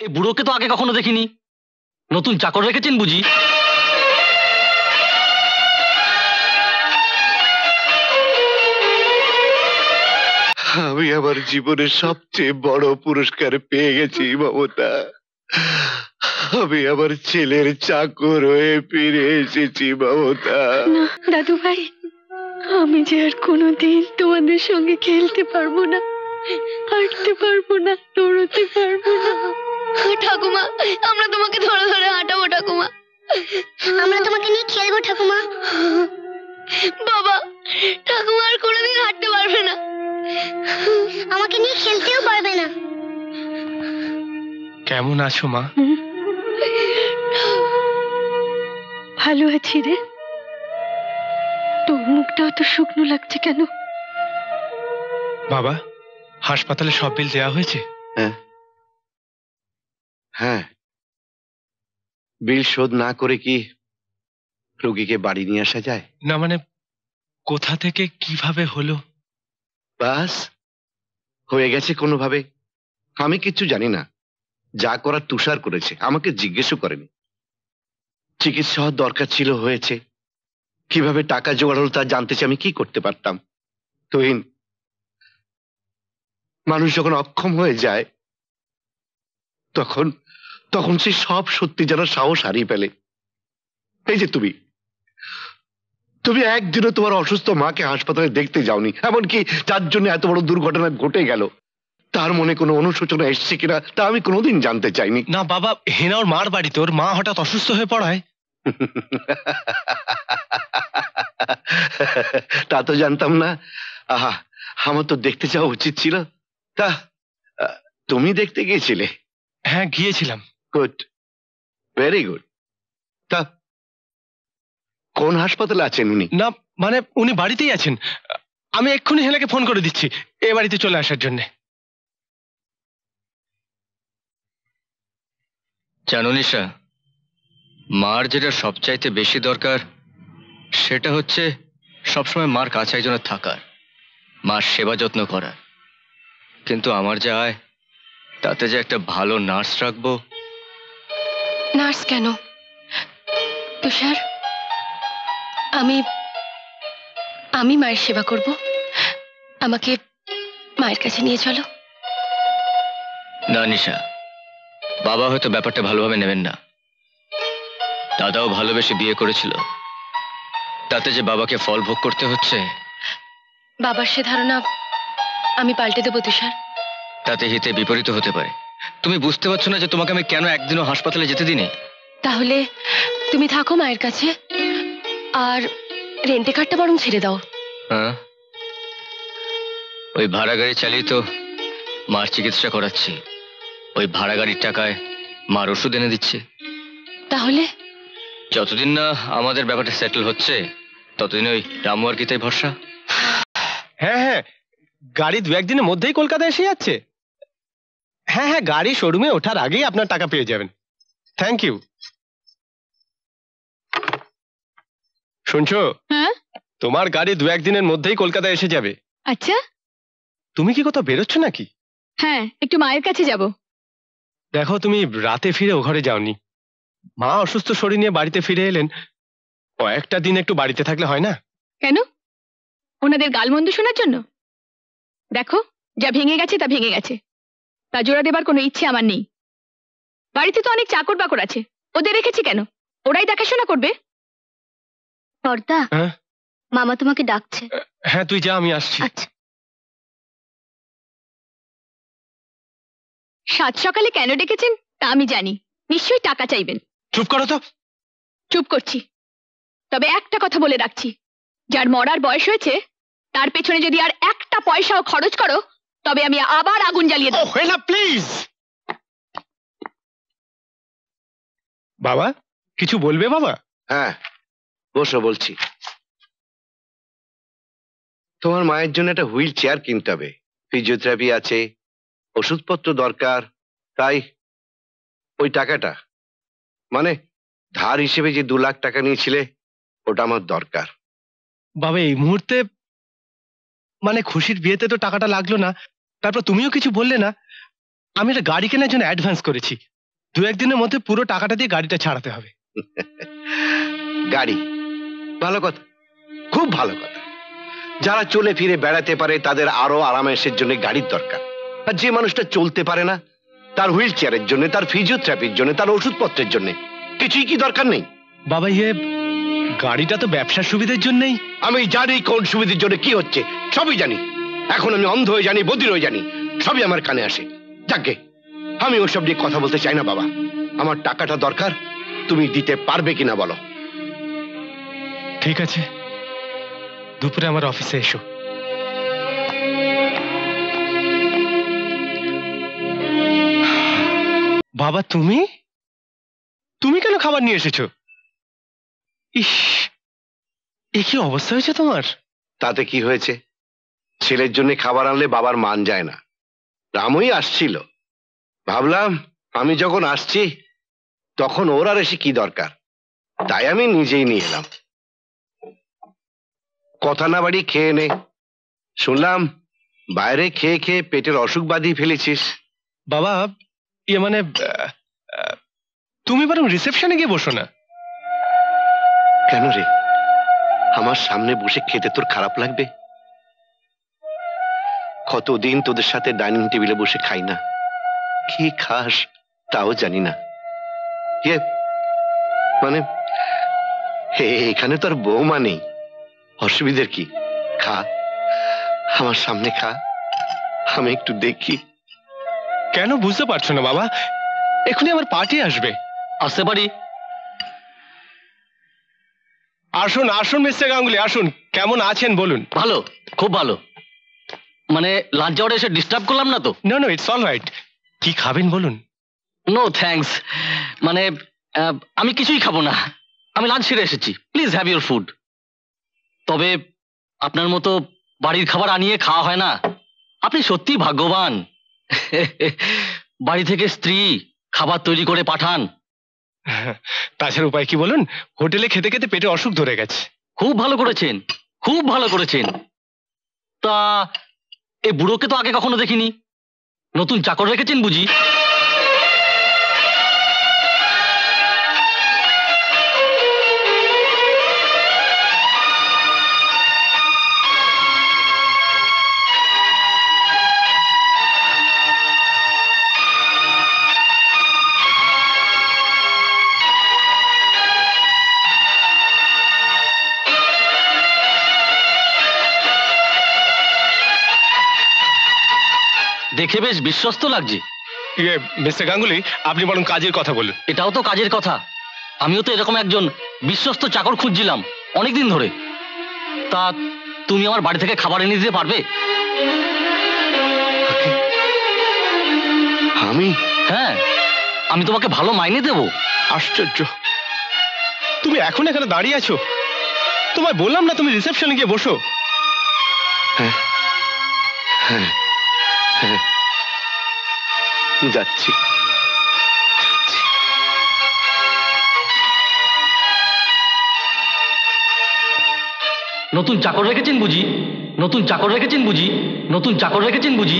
এই বুড়োকে তো আগে কখনো দেখিনি। নতুন চাকর রেখেছেন বুঝি? আমি আমার জীবনের সবচেয়ে বড় পুরস্কার পেয়ে গেছি মমতা। আমি আমার ছেলের চাকর হয়ে ফিরে এসেছি মমতা। দাদু ভাই, আমি যে আর কোনোদিন তোমাদের সঙ্গে খেলতে পারবো না, হাঁটতে পারবো না, দৌড়তে পারবো না। ঠাকুমা, আমরা তোমাকে ধরে ধরে হাঁটাবো ঠাকুমা। আমরা তোমাকে নিয়ে খেলবো ঠাকুমা। বাবা, ঠাকুমা আর কোনোদিন হাঁটতে পারবে না, আমাকে নিয়ে খেলতেও পারবে না। কেমন আছো মা? ভালো আছি রে। তোর মুখটা অত শুকনো লাগছে কেন? বাবা, হাসপাতালে সব বিল দেওয়া হয়েছে? হ্যাঁ, বিল শোধ না করে কি রোগীকে বাড়ি নিয়ে আসা যায়? না মানে কোথা থেকে কিভাবে হলো? বাস হয়ে গেছে কোনোভাবে। আমি কিচ্ছু জানি না। যা করার তুষার করেছে, আমাকে জিজ্ঞেসও করেনি। চিকিৎসা হওয়ার দরকার ছিল, হয়েছে। কিভাবে টাকা জোগাড় হলো তা জানতে চাই, আমি কি করতে পারতাম? তুহিন, মানুষ যখন অক্ষম হয়ে যায় তখন তখন সে সব সত্যি যেন সাহস হারিয়ে ফেলে। এই যে তুমি তুমি একদিনও তোমার অসুস্থ মাকে হাসপাতালে দেখতে যাওনি, এমনকি যার জন্য এত বড় দুর্ঘটনা ঘটে গেল তার মনে কোনো অনুশোচনা এসছে কিনা তা আমি কোনোদিন জানতে চাইনি। না বাবা, হেনা ওর মার বাড়িতে, ওর মা হঠাৎ অসুস্থ হয়ে পড়ায়। তা তো জানতাম না। আহা, আমার তো দেখতে যাওয়া উচিত ছিল। তা তুমি দেখতে গিয়েছিলে? হ্যাঁ, গিয়েছিলাম। Good, very good. তা কোন হাসপাতালে আছেন উনি? না মানে উনি বাড়িতেই আছেন। আমি এক্ষুনি হেনাকে ফোন করে দিচ্ছি এ বাড়িতে চলে আসার জন্য। জানো নিশা, মার যেটা সবচাইতে বেশি দরকার সেটা হচ্ছে সবসময় মার কাছে একজনের থাকার, মার সেবা যত্ন করার। কিন্তু আমার যা আয় তাতে যে একটা ভালো নার্স রাখবো। নার্স কেন তুষার? আমি আমি মায়ের সেবা করব। আমাকে মায়ের কাছে নিয়ে চলো। না নিশা, বাবা হয়তো ব্যাপারটা ভালোভাবে নেবেন না। দাদাও ভালোবেসে বিয়ে করেছিল, তাতে যে বাবাকে ফল ভোগ করতে হচ্ছে। বাবার সে ধারণা আমি পাল্টে দেবো তুষার। তাতে হিতে বিপরীত হতে পারে। তুমি বুঝতে পারছো না যে তোমাকে আমি কেন একদিনও হাসপাতালে যেতে দিনি? তাহলে তুমি থাকো মায়ের কাছে, আর রেন্টে কারটা বরং ছেড়ে দাও। হ্যাঁ, ওই ভাড়া গাড়ি চালিয়ে তো মার চিকিৎসা করাচ্ছি। ওই ভাড়া গাড়ির টাকায় মার ওষুধ এনে দিচ্ছে। তাহলে যতদিন না আমাদের ব্যাপারটা সেটেল হচ্ছে ততদিন ওই রামু আর গীতাই ভরসা। হ্যাঁ হ্যাঁ, গাড়ি দু একদিনের মধ্যেই কলকাতা এসে যাচ্ছে। হ্যাঁ হ্যাঁ, গাড়ি শোরুমে ওঠার আগেই আপনার টাকা পেয়ে যাবেন। Thank you. শুনছো? হ্যাঁ, তোমার গাড়ি দু একদিনের মধ্যেই কলকাতা এসে যাবে। আচ্ছা। তুমি কি কোথাও বেরোচ্ছ নাকি? হ্যাঁ, একটু মায়ের কাছে যাব। দেখো, তুমি রাতে ফিরে ও ঘরে যাওনি। মা অসুস্থ শরীর নিয়ে বাড়িতে ফিরে এলেন, কয়েকটা দিন একটু বাড়িতে থাকলে হয় না? কেন? ওনাদের গালমন্দ শোনার জন্য? দেখো, যা ভেঙে গেছে তা ভেঙে গেছে, তা জোড়া দেবার কোনো ইচ্ছে আমার নেই। বাড়িতে তো অনেক চাকর বাকর আছে, ওদের রেখেছি কেন? ওরাই দেখাশোনা করবে। পর্দা, হ্যাঁ মামা তোমাকে ডাকছে। হ্যাঁ, তুই যা, আমি আসছি। আচ্ছা। সাত সকালে কেন ডেকেছেন তা আমি জানি, নিশ্চয়ই টাকা চাইবেন। চুপ করো তো। চুপ করছি। তবে একটা কথা বলে রাখছি, যার মরার বয়স হয়েছে তার পেছনে যদি আর একটা পয়সাও খরচ করো তবে আমি আবার আগুন জ্বালিয়ে দেব। হেনা প্লিজ। বাবা, কিছু বলবে বাবা? হ্যাঁ, বসো, বলছি। তোমার মায়ের জন্য একটা হুইল চেয়ার কিনতে হবে, ফিজিওথেরাপি আছে, ওষুধপত্র দরকার। তাই ওই টাকাটা, মানে ধার হিসেবে যে 2 লাখ টাকা নিয়েছিলে, ওটা আমার দরকার। বাবা, এই মুহূর্তে মানে খুশির বিয়েতে তো টাকাটা লাগলো না, তারপর তুমিও কিছু বললে না। আমি একটা গাড়ি কেনার জন্য অ্যাডভান্স করেছি, 2-1 দিনের মধ্যে পুরো টাকাটা দিয়ে গাড়িটা ছাড়াতে হবে। গাড়ি? ভালো কথা, খুব ভালো কথা। যারা চলে ফিরে বেড়াতে পারে তাদের আরো আরামের জন্য গাড়ির দরকার। আর যে মানুষটা চলতে পারে না, তার হুইল চেয়ারের জন্য, তার ফিজিওথেরাপির জন্য, তার ওষুধপত্রের জন্য কিছুই কি দরকার নেই? বাবা গাড়িটা তো ব্যবসার সুবিধার জন্যই। আমি জানি কোন সুবিধার জন্য কি হচ্ছে, সবই জানি। এখন আমি অন্ধ হয়ে জানি, বধির হয়ে জানি, সবই আমার কানে আসে। যাকে আমি ওসব নিয়ে কথা বলতে চাই না বাবা। আমার টাকাটা দরকার, তুমি দিতে পারবে কিনা বলো। ঠিক আছে, দুপুরে আমার অফিসে এসো। বাবা তুমি তুমি কেন খাবার নিয়ে এসেছো? ইস, এ কি অবস্থা হয়েছে তোমার? তাতে কি হয়েছে? ছেলের জন্য খাবার আনলে বাবার মান যায় না। রামই আসছিল, ভাবলাম আমি যখন আসছি তখন ওর আর এসে কি দরকার, তাই আমি নিজেই নিয়ে এলাম। কথা না বাড়ি খেয়ে নে। শুনলাম বাইরে খেয়ে খেয়ে পেটের অসুখ বাঁধিয়ে ফেলেছিস। বাবা মানে তুমি বরং রিসেপশনে গিয়ে বসো না। কেন রে, আমার সামনে বসে খেতে তোর খারাপ লাগবে? কতদিন তোদের সাথে ডাইনিং টেবিলে বসে খাই না, কি খাস তাও জানি না। মানে এখানে তোর বৌমা নেই, অসুবিধার কি? খা, আমার সামনে খা, আমি একটু দেখি। কেন বুঝতে পারছো না বাবা? এখনই আমার পার্টি আসবে। আসতে পারি? আসুন আসুন মিস্টার গাঙ্গুলি, আসুন। কেমন আছেন বলুন? ভালো, খুব ভালো। মানে লাঞ্চ আওয়ারে এসে ডিস্টার্ব করলাম না তো? No no, it's all right. কি খাবেন বলুন? নো থ্যাঙ্কস, মানে আমি কিছুই খাবো না, আমি লাঞ্চ সেরে এসেছি। Please have your food. তবে আপনার মতো বাড়ির খাবার আনিয়ে খাওয়া হয় না, আপনি সত্যি ভাগ্যবান। বাড়ি থেকে স্ত্রী খাবার তৈরি করে পাঠান। তাছাড়া উপায় কি বলুন? হোটেলে খেতে খেতে পেটে অসুখ ধরে গেছে। খুব ভালো করেছেন, খুব ভালো করেছেন। তা এই বুড়োকে তো আগে কখনো দেখিনি, নতুন চাকর রেখেছেন বুঝি? দেখে বেশ বিশ্বস্ত লাগছে। মিস্টার গাঙ্গুলি, আপনি বরং কাজের কথা বলুন। এটাও তো কাজের কথা, আমিও তো এরকম একজন বিশ্বস্ত চাকর খুঁজছিলাম অনেকদিন ধরে। তা তুমি আমার বাড়ি থেকে খাবার এনে দিতে পারবে? আমি? হ্যাঁ, আমি তোমাকে ভালো মাইনে দেবো। আশ্চর্য, তুমি এখন এখানে দাঁড়িয়ে আছো? তোমায় বললাম না তুমি রিসেপশনে গিয়ে বসো। হ্যাঁ হ্যাঁ হ্যাঁ, যাচ্ছি। নতুন চাকর রেখেছেন বুঝি? নতুন চাকর রেখেছেন বুঝি? নতুন চাকর রেখেছেন বুঝি?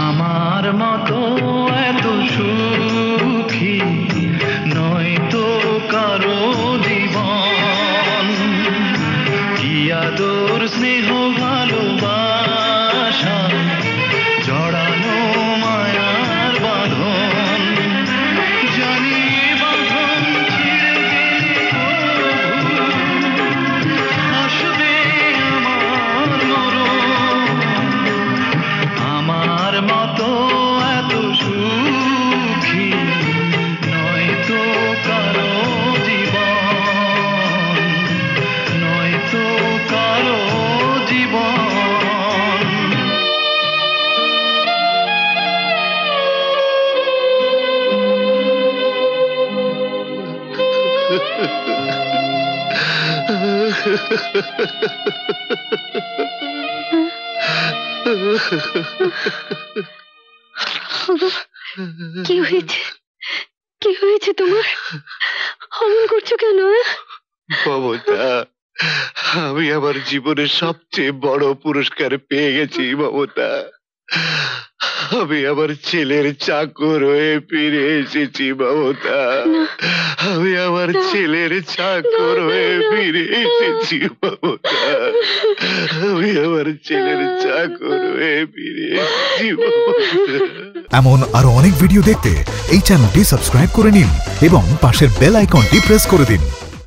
আমার মতো এত সুখী নয় তো কারো জীবন, কি আদর স্নেহ ভালোবাসা জড়ানো মায়ার বাঁধন, জানি বাঁধন ছিঁড়ে গেলে আসবে আমার মরণ। আমার মতো এত সুখী নয় তো কারো জীবন, নয় তো কারো জীবন। কি হয়েছে? কি হয়েছে তোমার? অমন করছো কেন? মমতা, আমি আমার জীবনের সবচেয়ে বড় পুরস্কার পেয়ে গেছি মমতা। আমি আমার ছেলের চাকর হয়ে ফিরে এসেছি মমতা। আমি আমার ছেলের চাকর হয়ে ফিরে এসেছি মমতা। আমি আমার ছেলের চাকর হয়ে ফিরে এসেছি মমতা। এমন আরো অনেক ভিডিও দেখতে এই চ্যানেলটি সাবস্ক্রাইব করে নিন এবং পাশের বেল আইকনটি প্রেস করে দিন।